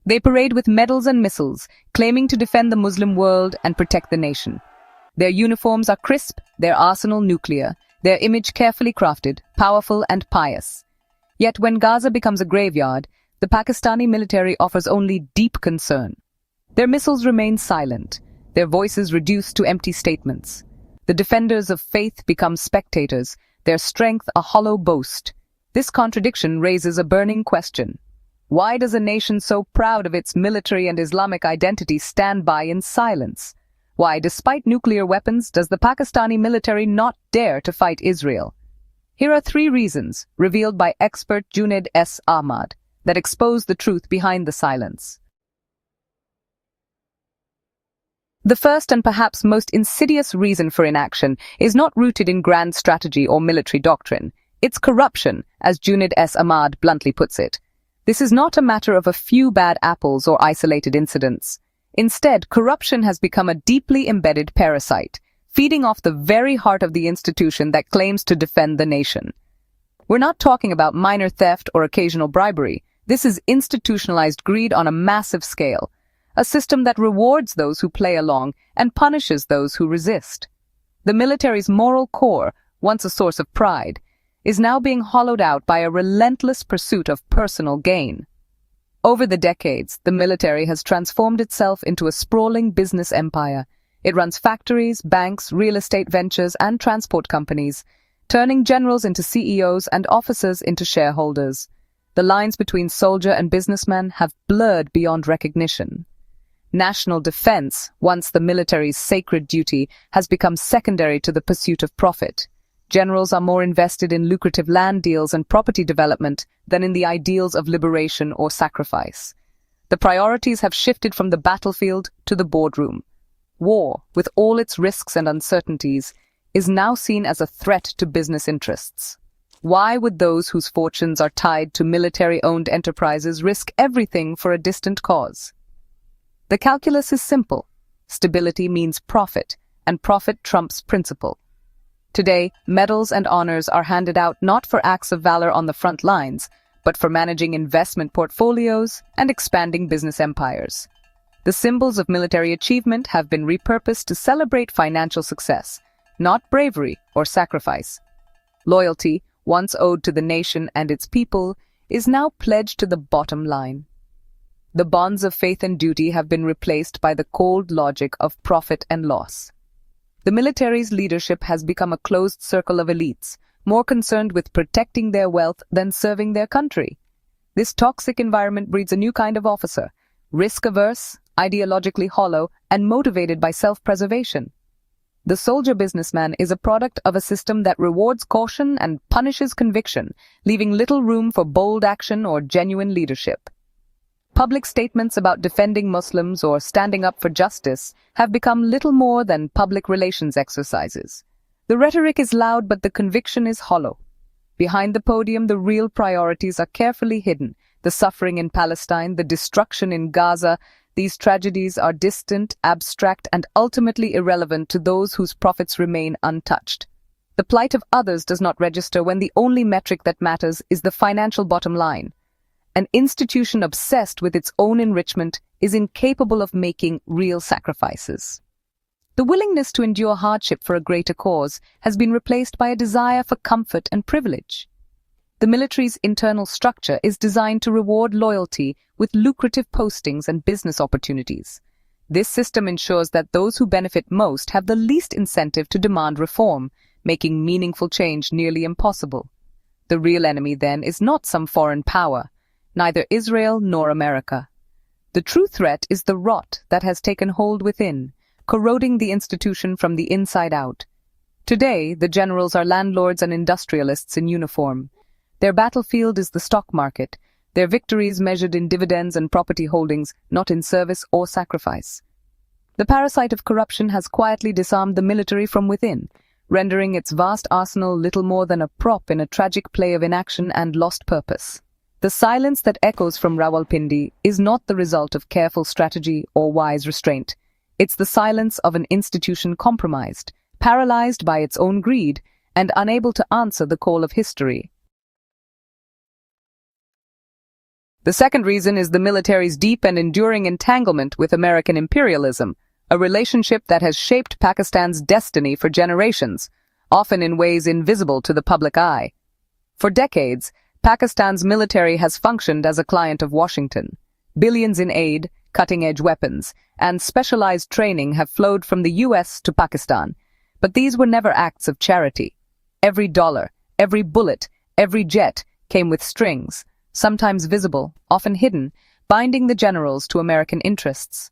They parade with medals and missiles, claiming to defend the Muslim world and protect the nation. Their uniforms are crisp, their arsenal nuclear, their image carefully crafted, powerful and pious. Yet when Gaza becomes a graveyard, the Pakistani military offers only deep concern. Their missiles remain silent, their voices reduced to empty statements. The defenders of faith become spectators, their strength a hollow boast. This contradiction raises a burning question. Why does a nation so proud of its military and Islamic identity stand by in silence? Why, despite nuclear weapons, does the Pakistani military not dare to fight Israel? Here are 3 reasons, revealed by expert Junaid S. Ahmad, that expose the truth behind the silence. The first and perhaps most insidious reason for inaction is not rooted in grand strategy or military doctrine. It's corruption, as Junaid S. Ahmad bluntly puts it. This is not a matter of a few bad apples or isolated incidents. Instead, corruption has become a deeply embedded parasite, feeding off the very heart of the institution that claims to defend the nation. We're not talking about minor theft or occasional bribery. This is institutionalized greed on a massive scale, a system that rewards those who play along and punishes those who resist. The military's moral core, once a source of pride, is now being hollowed out by a relentless pursuit of personal gain. Over the decades, the military has transformed itself into a sprawling business empire. It runs factories, banks, real estate ventures, and transport companies, turning generals into CEOs and officers into shareholders. The lines between soldier and businessman have blurred beyond recognition. National defense, once the military's sacred duty, has become secondary to the pursuit of profit. Generals are more invested in lucrative land deals and property development than in the ideals of liberation or sacrifice. The priorities have shifted from the battlefield to the boardroom. War, with all its risks and uncertainties, is now seen as a threat to business interests. Why would those whose fortunes are tied to military-owned enterprises risk everything for a distant cause? The calculus is simple. Stability means profit, and profit trumps principle. Today, medals and honors are handed out not for acts of valor on the front lines, but for managing investment portfolios and expanding business empires. The symbols of military achievement have been repurposed to celebrate financial success, not bravery or sacrifice. Loyalty, once owed to the nation and its people, is now pledged to the bottom line. The bonds of faith and duty have been replaced by the cold logic of profit and loss. The military's leadership has become a closed circle of elites, more concerned with protecting their wealth than serving their country. This toxic environment breeds a new kind of officer, risk-averse, ideologically hollow, and motivated by self-preservation. The soldier businessman is a product of a system that rewards caution and punishes conviction, leaving little room for bold action or genuine leadership. Public statements about defending Muslims or standing up for justice have become little more than public relations exercises. The rhetoric is loud, but the conviction is hollow. Behind the podium, the real priorities are carefully hidden. The suffering in Palestine, the destruction in Gaza, these tragedies are distant, abstract, and ultimately irrelevant to those whose profits remain untouched. The plight of others does not register when the only metric that matters is the financial bottom line. An institution obsessed with its own enrichment is incapable of making real sacrifices. The willingness to endure hardship for a greater cause has been replaced by a desire for comfort and privilege. The military's internal structure is designed to reward loyalty with lucrative postings and business opportunities. This system ensures that those who benefit most have the least incentive to demand reform, making meaningful change nearly impossible. The real enemy, then, is not some foreign power, neither Israel nor America. The true threat is the rot that has taken hold within, corroding the institution from the inside out. Today, the generals are landlords and industrialists in uniform. Their battlefield is the stock market, their victories measured in dividends and property holdings, not in service or sacrifice. The parasite of corruption has quietly disarmed the military from within, rendering its vast arsenal little more than a prop in a tragic play of inaction and lost purpose. The silence that echoes from Rawalpindi is not the result of careful strategy or wise restraint. It's the silence of an institution compromised, paralyzed by its own greed, and unable to answer the call of history. The second reason is the military's deep and enduring entanglement with American imperialism, a relationship that has shaped Pakistan's destiny for generations, often in ways invisible to the public eye. For decades, Pakistan's military has functioned as a client of Washington. Billions in aid, cutting-edge weapons, and specialized training have flowed from the US to Pakistan, but these were never acts of charity. Every dollar, every bullet, every jet came with strings, sometimes visible, often hidden, binding the generals to American interests.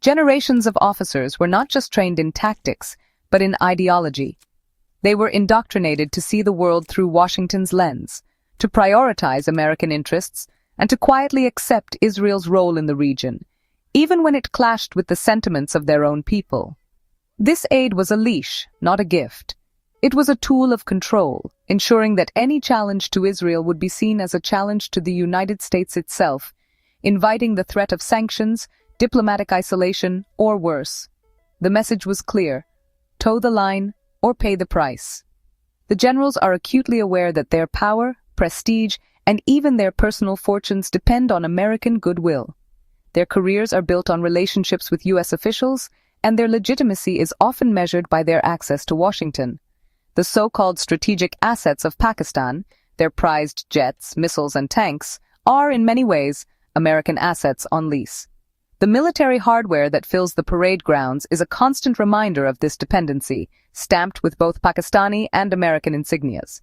Generations of officers were not just trained in tactics, but in ideology. They were indoctrinated to see the world through Washington's lens, to prioritize American interests, and to quietly accept Israel's role in the region, even when it clashed with the sentiments of their own people. This aid was a leash, not a gift. It was a tool of control, ensuring that any challenge to Israel would be seen as a challenge to the United States itself, inviting the threat of sanctions, diplomatic isolation, or worse. The message was clear: toe the line or pay the price. The generals are acutely aware that their power, prestige, and even their personal fortunes depend on American goodwill. Their careers are built on relationships with U.S. officials, and their legitimacy is often measured by their access to Washington. The so-called strategic assets of Pakistan, their prized jets, missiles, and tanks, are, in many ways, American assets on lease. The military hardware that fills the parade grounds is a constant reminder of this dependency, stamped with both Pakistani and American insignias.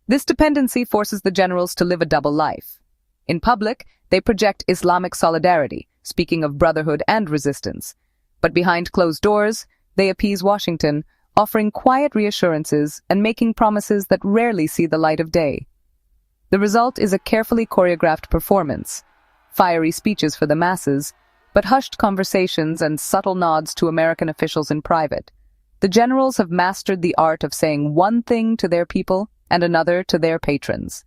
This dependency forces the generals to live a double life. In public, they project Islamic solidarity, speaking of brotherhood and resistance. But behind closed doors, they appease Washington, offering quiet reassurances and making promises that rarely see the light of day. The result is a carefully choreographed performance, fiery speeches for the masses, but hushed conversations and subtle nods to American officials in private. The generals have mastered the art of saying one thing to their people and another to their patrons.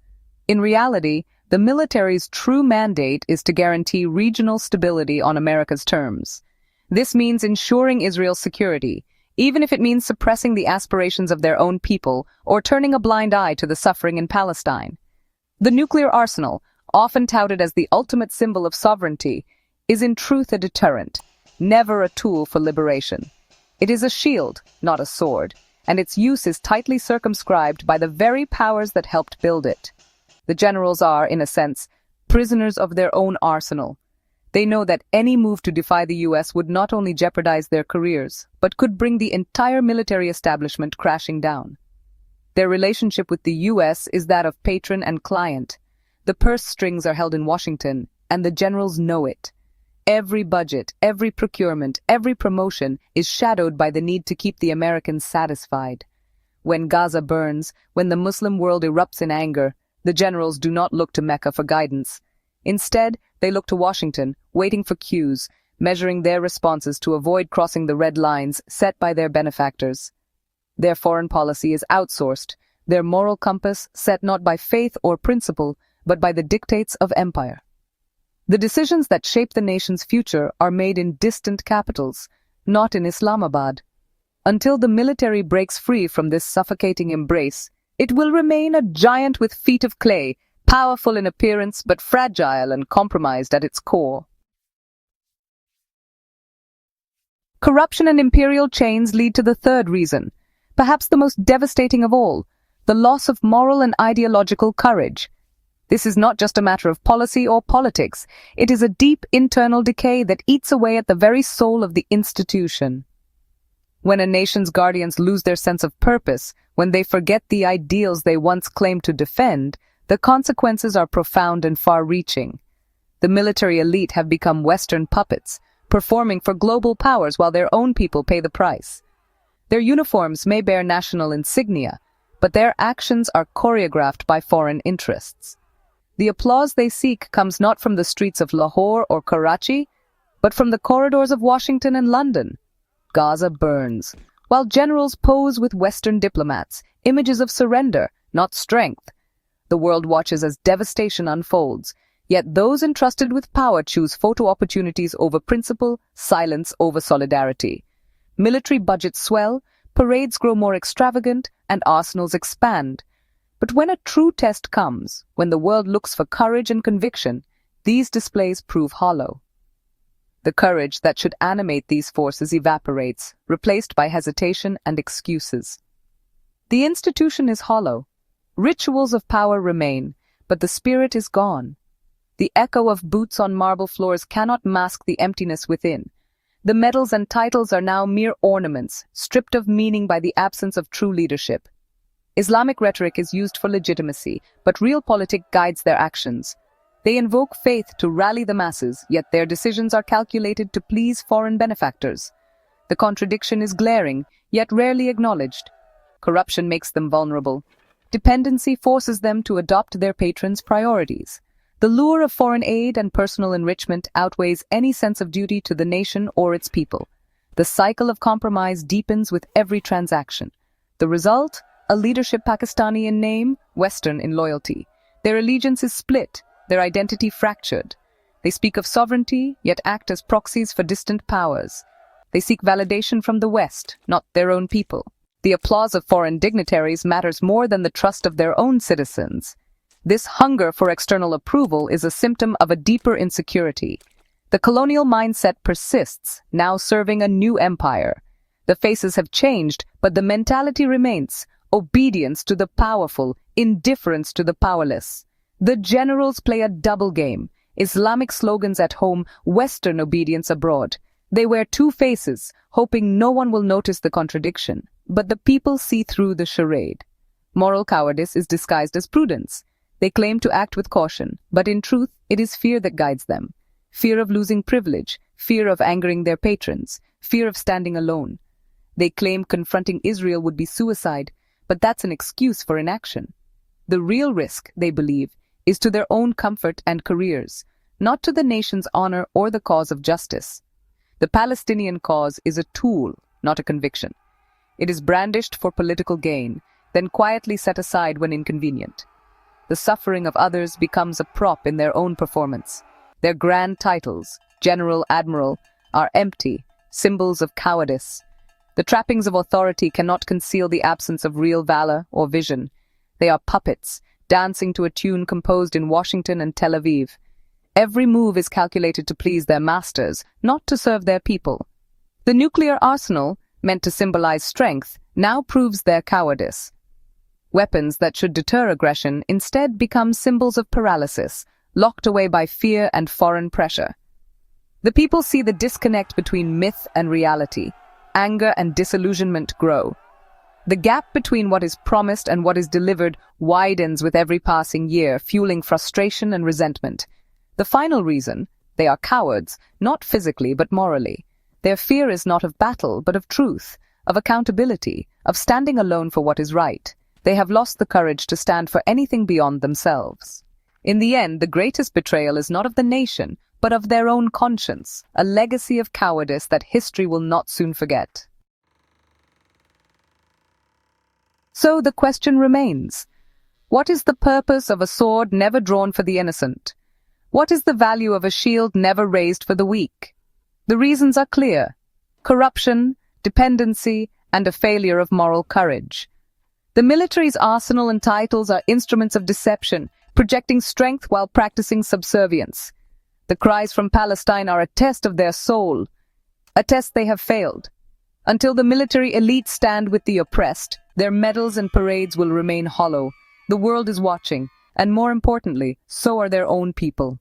In reality, the military's true mandate is to guarantee regional stability on America's terms. This means ensuring Israel's security, even if it means suppressing the aspirations of their own people or turning a blind eye to the suffering in Palestine. The nuclear arsenal, often touted as the ultimate symbol of sovereignty, is in truth a deterrent, never a tool for liberation. It is a shield, not a sword, and its use is tightly circumscribed by the very powers that helped build it. The generals are, in a sense, prisoners of their own arsenal. They know that any move to defy the U.S. would not only jeopardize their careers, but could bring the entire military establishment crashing down. Their relationship with the U.S. is that of patron and client. The purse strings are held in Washington, and the generals know it. Every budget, every procurement, every promotion is shadowed by the need to keep the Americans satisfied. When Gaza burns, when the Muslim world erupts in anger, the generals do not look to Mecca for guidance. Instead, they look to Washington, waiting for cues, measuring their responses to avoid crossing the red lines set by their benefactors. Their foreign policy is outsourced, their moral compass set not by faith or principle, but by the dictates of empire. The decisions that shape the nation's future are made in distant capitals, not in Islamabad. Until the military breaks free from this suffocating embrace, it will remain a giant with feet of clay, powerful in appearance but fragile and compromised at its core. Corruption and imperial chains lead to the third reason, perhaps the most devastating of all, the loss of moral and ideological courage. This is not just a matter of policy or politics. It is a deep internal decay that eats away at the very soul of the institution. When a nation's guardians lose their sense of purpose, when they forget the ideals they once claimed to defend, the consequences are profound and far-reaching. The military elite have become Western puppets, performing for global powers while their own people pay the price. Their uniforms may bear national insignia, but their actions are choreographed by foreign interests. The applause they seek comes not from the streets of Lahore or Karachi, but from the corridors of Washington and London. Gaza burns, while generals pose with Western diplomats, images of surrender, not strength. The world watches as devastation unfolds, yet those entrusted with power choose photo opportunities over principle, silence over solidarity. Military budgets swell, parades grow more extravagant, and arsenals expand. But when a true test comes, when the world looks for courage and conviction, these displays prove hollow. The courage that should animate these forces evaporates, replaced by hesitation and excuses. The institution is hollow. Rituals of power remain, but the spirit is gone. The echo of boots on marble floors cannot mask the emptiness within. The medals and titles are now mere ornaments, stripped of meaning by the absence of true leadership. Islamic rhetoric is used for legitimacy, but realpolitik guides their actions. They invoke faith to rally the masses, yet their decisions are calculated to please foreign benefactors. The contradiction is glaring, yet rarely acknowledged. Corruption makes them vulnerable. Dependency forces them to adopt their patrons' priorities. The lure of foreign aid and personal enrichment outweighs any sense of duty to the nation or its people. The cycle of compromise deepens with every transaction. The result? A leadership Pakistani in name, Western in loyalty. Their allegiance is split, their identity fractured. They speak of sovereignty, yet act as proxies for distant powers. They seek validation from the West, not their own people. The applause of foreign dignitaries matters more than the trust of their own citizens. This hunger for external approval is a symptom of a deeper insecurity. The colonial mindset persists, now serving a new empire. The faces have changed, but the mentality remains: obedience to the powerful, indifference to the powerless. The generals play a double game: Islamic slogans at home, Western obedience abroad. They wear two faces, hoping no one will notice the contradiction. But the people see through the charade. Moral cowardice is disguised as prudence. They claim to act with caution, but in truth, it is fear that guides them. Fear of losing privilege, fear of angering their patrons, fear of standing alone. They claim confronting Israel would be suicide, but that's an excuse for inaction. The real risk, they believe, is to their own comfort and careers, not to the nation's honor or the cause of justice. The Palestinian cause is a tool, not a conviction. It is brandished for political gain, then quietly set aside when inconvenient. The suffering of others becomes a prop in their own performance. Their grand titles, general, admiral, are empty, symbols of cowardice. The trappings of authority cannot conceal the absence of real valor or vision. They are puppets, dancing to a tune composed in Washington and Tel Aviv. Every move is calculated to please their masters, not to serve their people. The nuclear arsenal, meant to symbolize strength, now proves their cowardice. Weapons that should deter aggression instead become symbols of paralysis, locked away by fear and foreign pressure. The people see the disconnect between myth and reality. Anger and disillusionment grow. The gap between what is promised and what is delivered widens with every passing year, fueling frustration and resentment. The final reason: they are cowards, not physically but morally. Their fear is not of battle, but of truth, of accountability, of standing alone for what is right. They have lost the courage to stand for anything beyond themselves. In the end, the greatest betrayal is not of the nation, but of their own conscience, a legacy of cowardice that history will not soon forget. So the question remains: what is the purpose of a sword never drawn for the innocent? What is the value of a shield never raised for the weak? The reasons are clear: corruption, dependency, and a failure of moral courage. The military's arsenal and titles are instruments of deception, projecting strength while practicing subservience. The cries from Palestine are a test of their soul, a test they have failed. Until the military elite stand with the oppressed, their medals and parades will remain hollow. The world is watching, and more importantly, so are their own people.